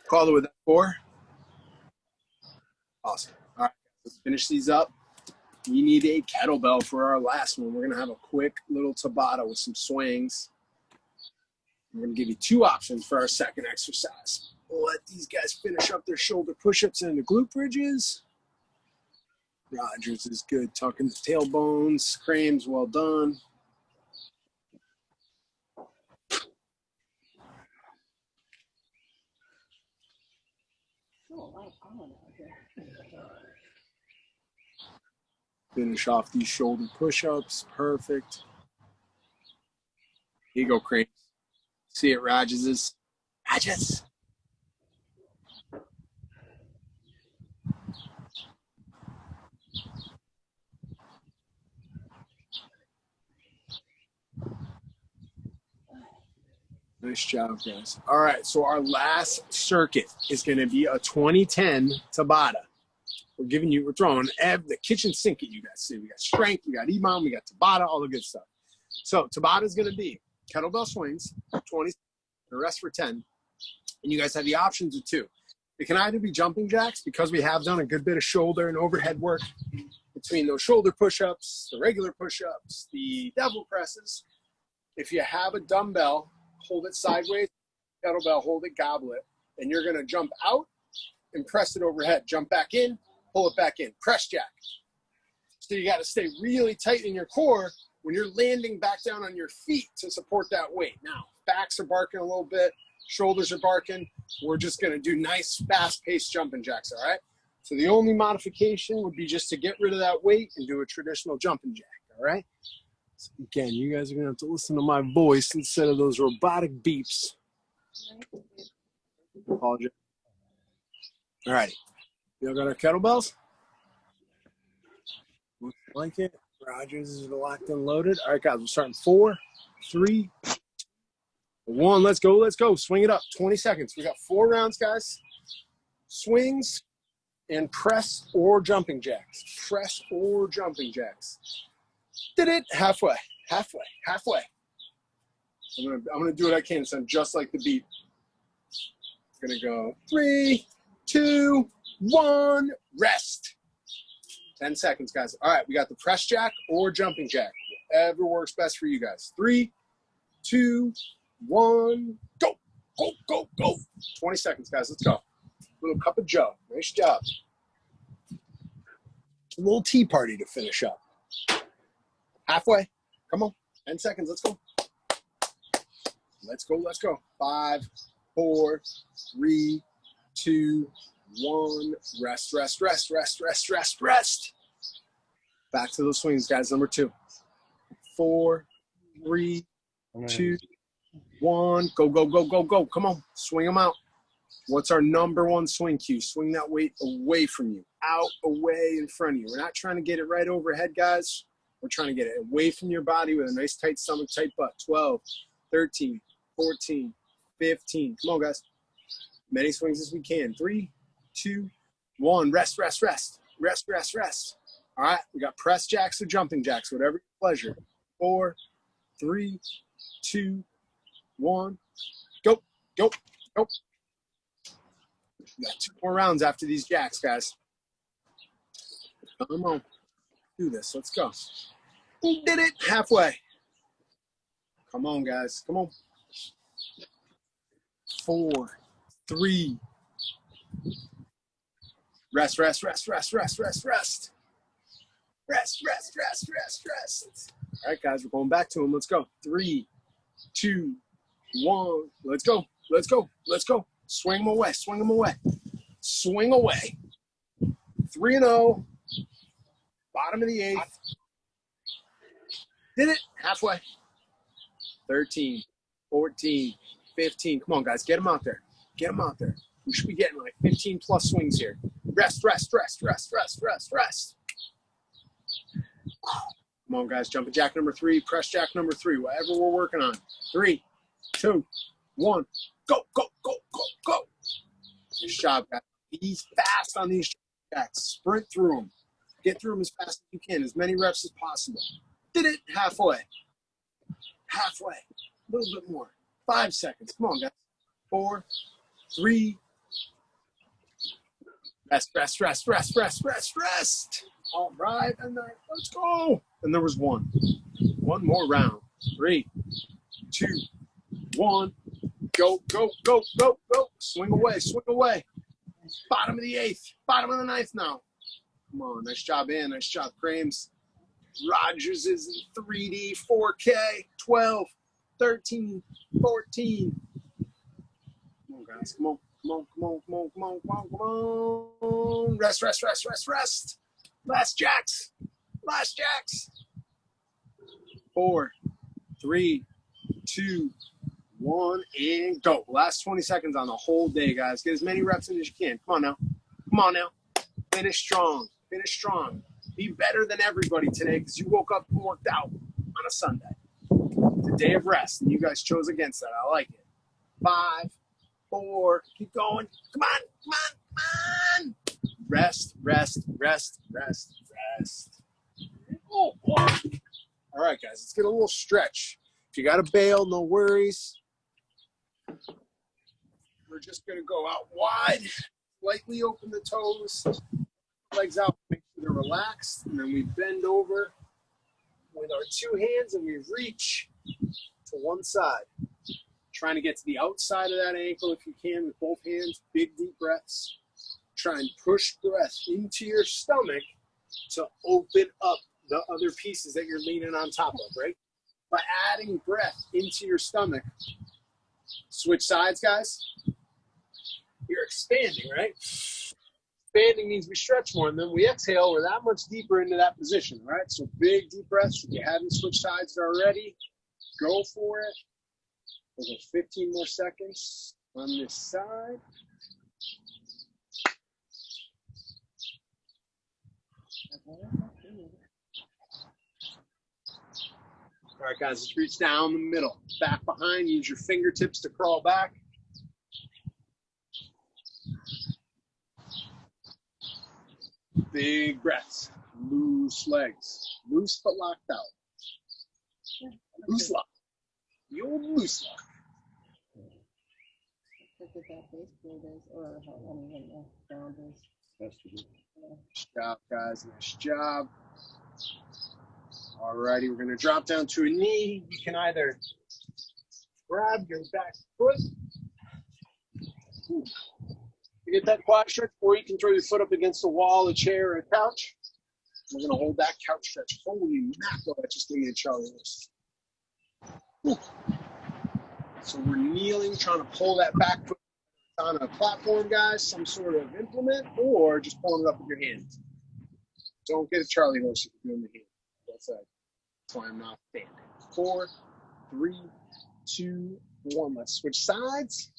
Call it with that 4. Awesome. All right, let's finish these up. We need a kettlebell for our last one. We're going to have a quick little Tabata with some swings. We're going to give you 2 options for our second exercise. We'll let these guys finish up their shoulder push-ups and the glute bridges. Rogers is good. Tucking the tailbones. Crames, well done. Oh, a lot of pollen out here. Finish off these shoulder push-ups. Perfect. Here you go, Crames. See it, Rogers. Rogers. Nice job, guys. All right, so our last circuit is going to be a 2010 Tabata. We're throwing the kitchen sink at you guys. See, we got strength, we got EMOM, we got Tabata, all the good stuff. So Tabata is going to be kettlebell swings, 20, the rest for 10. And you guys have the options of 2. It can either be jumping jacks, because we have done a good bit of shoulder and overhead work between those shoulder push-ups, the regular push-ups, the devil presses. If you have a dumbbell, hold it sideways, kettlebell, hold it goblet, and you're going to jump out and press it overhead. Jump back in, pull it back in, press jack. So you got to stay really tight in your core when you're landing back down on your feet to support that weight. Now, backs are barking a little bit, shoulders are barking. We're just going to do nice, fast-paced jumping jacks, all right? So the only modification would be just to get rid of that weight and do a traditional jumping jack, all right? So again, you guys are going to have to listen to my voice instead of those robotic beeps. Apologize. All righty. Y'all got our kettlebells? Looks like it. Rogers is locked and loaded. All right, guys, we're starting 4, 3, 1. Let's go. Let's go. Swing it up. 20 seconds. We got 4 rounds, guys. Swings and press or jumping jacks. Press or jumping jacks. Did it. Halfway. Halfway. Halfway. I'm gonna do what I can. Sound just like the beat. I'm gonna go 3, 2, 1. Rest. 10 seconds, guys. All right, we got the press jack or jumping jack. Whatever works best for you guys. 3, 2, 1. Go. Go, go, go. 20 seconds, guys. Let's go. Little cup of joe. Nice job. A little tea party to finish up. Halfway. Come on. 10 seconds. Let's go. Let's go. Let's go. 5, 4, 3, 2, 1. Rest, rest, rest, rest, rest, rest, rest. Back to those swings, guys. Number 2. 4, 3, 2, 1. Go, go, go, go, go. Come on. Swing them out. What's our number 1 swing cue? Swing that weight away from you. Out, away, in front of you. We're not trying to get it right overhead, guys. We're trying to get it away from your body with a nice tight stomach, tight butt. 12, 13, 14, 15. Come on, guys. Many swings as we can. 3, 2, 1. Rest, rest, rest. Rest, rest, rest. All right, we got press jacks or jumping jacks, whatever your pleasure. 4, 3, 2, 1. Go, go, go. We got 2 more rounds after these jacks, guys. Come on. Do this. Let's go. We did it. Halfway. Come on, guys. Come on. 4, 3. Rest, rest, rest, rest, rest, rest, rest. Rest, rest, rest, rest, rest. All right, guys, we're going back to them. Let's go. 3, 2, 1. Let's go. Let's go. Let's go. Swing them away. Swing them away. Swing away. 3-0. Bottom of the 8th. Did it. Halfway. 13, 14, 15. Come on, guys. Get them out there. Get them out there. We should be getting like 15 plus swings here. Rest, rest, rest, rest, rest, rest, rest. Come on, guys. Jumping jack number 3. Press jack number 3. Whatever we're working on. 3, 2, 1. Go, go, go, go, go. Nice job, guys. Be fast on these jacks. Sprint through them. Get through them as fast as you can. As many reps as possible. Did it. Halfway. Halfway. A little bit more. 5 seconds. Come on, guys. 4, 3. Rest, rest, rest, rest, rest, rest, rest. All right, and then let's go. And there was 1. 1 more round. 3, 2, 1. Go, go, go, go, go. Swing away, swing away. Bottom of the 8th. Bottom of the 9th now. Come on, nice job, Ann. Nice job, Crames. Rogers is in 3D, 4K, 12, 13, 14. Come on, guys. Come on. Come on, come on, come on, come on, come on, come on. Rest, rest, rest, rest, rest. Last jacks. Last jacks. 4, 3, 2, 1, and go. Last 20 seconds on the whole day, guys. Get as many reps in as you can. Come on now. Come on now. Finish strong. Finish strong. Be better than everybody today because you woke up and worked out on a Sunday. It's a day of rest, and you guys chose against that. I like it. 5, 4, keep going. Come on, come on, come on. Rest, rest, rest, rest, rest. Oh, oh. All right, guys, let's get a little stretch. If you got to bail, no worries. We're just going to go out wide, lightly open the toes, legs out, make sure they're relaxed, and then we bend over with our 2 hands and we reach to one side. Trying to get to the outside of that ankle if you can with both hands. Big, deep breaths. Try and push breath into your stomach to open up the other pieces that you're leaning on top of, right? By adding breath into your stomach. Switch sides, guys. You're expanding, right? Expanding means we stretch more, and then we exhale. We're that much deeper into that position, all right? So big, deep breaths. If you haven't switched sides already, go for it. Over 15 more seconds on this side. All right, guys, let's reach down the middle. Back behind, use your fingertips to crawl back. Big breaths. Loose legs. Loose but locked out. Loose lock. The old loose lock. Nice job, guys. Nice job. All righty, we're going to drop down to a knee. You can either grab your back foot to get that quad stretch, or you can throw your foot up against a wall, a chair, or a couch. We're going to hold that couch stretch. Holy mackerel, that just gave me a Charlie horse. So we're kneeling, trying to pull that back foot on a platform, guys, some sort of implement, or just pulling it up with your hands. Don't get a Charlie horse if you're doing the hand. That's why I'm not standing. 4, 3, 2, 1. Let's switch sides.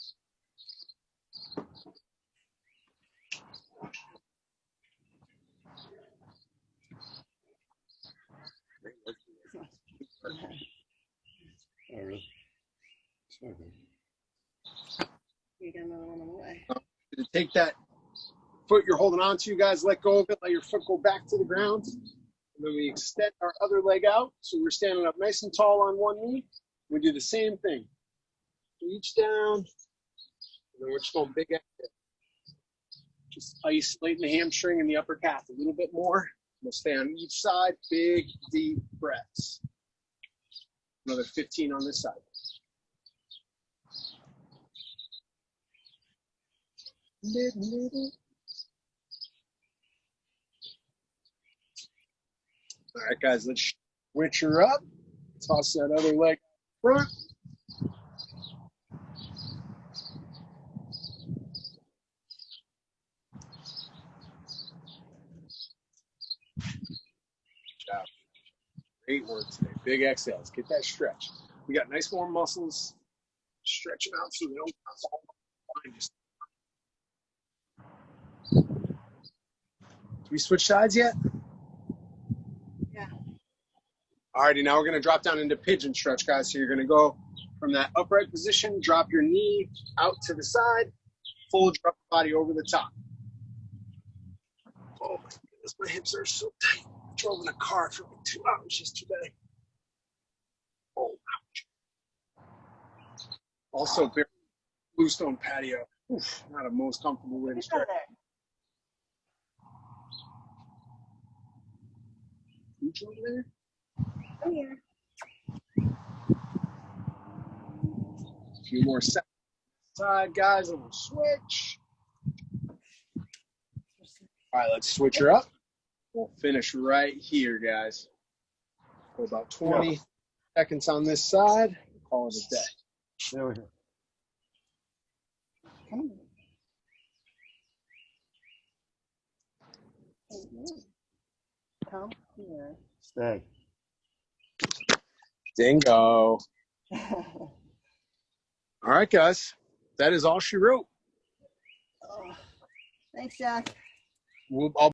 Oh, really? Okay. You got another one on the way. To take that foot you're holding on to, you guys, let go of it. Let your foot go back to the ground. And then we extend our other leg out. So we're standing up nice and tall on one knee. We do the same thing. Reach down. And then we're just going big exhale. Just isolating the hamstring and the upper calf a little bit more. We'll stay on each side. Big, deep breaths. Another 15 on this side. All right, guys, let's switch her up. Toss that other leg front. Good job. Great work today. Big exhales. Get that stretch. We got nice warm muscles. Stretch them out so they don't fall behind us. Did we switch sides yet? Yeah. Alrighty, now we're going to drop down into pigeon stretch, guys. So you're going to go from that upright position, drop your knee out to the side, fold your upper body over the top. Oh my goodness, my hips are so tight. I drove in a car for like 2 hours yesterday. Oh, ouch. Also, bluestone patio. Oof, not a most comfortable way to stretch. Pooch over there? Come here. A few more seconds. Side, guys, and we'll switch. All right, let's switch her up. We'll finish right here, guys. For about 20 seconds on this side. Call it a day. There we go. Come here. Stay. Dingo. All right, guys. That is all she wrote. Thanks, Jack. I'll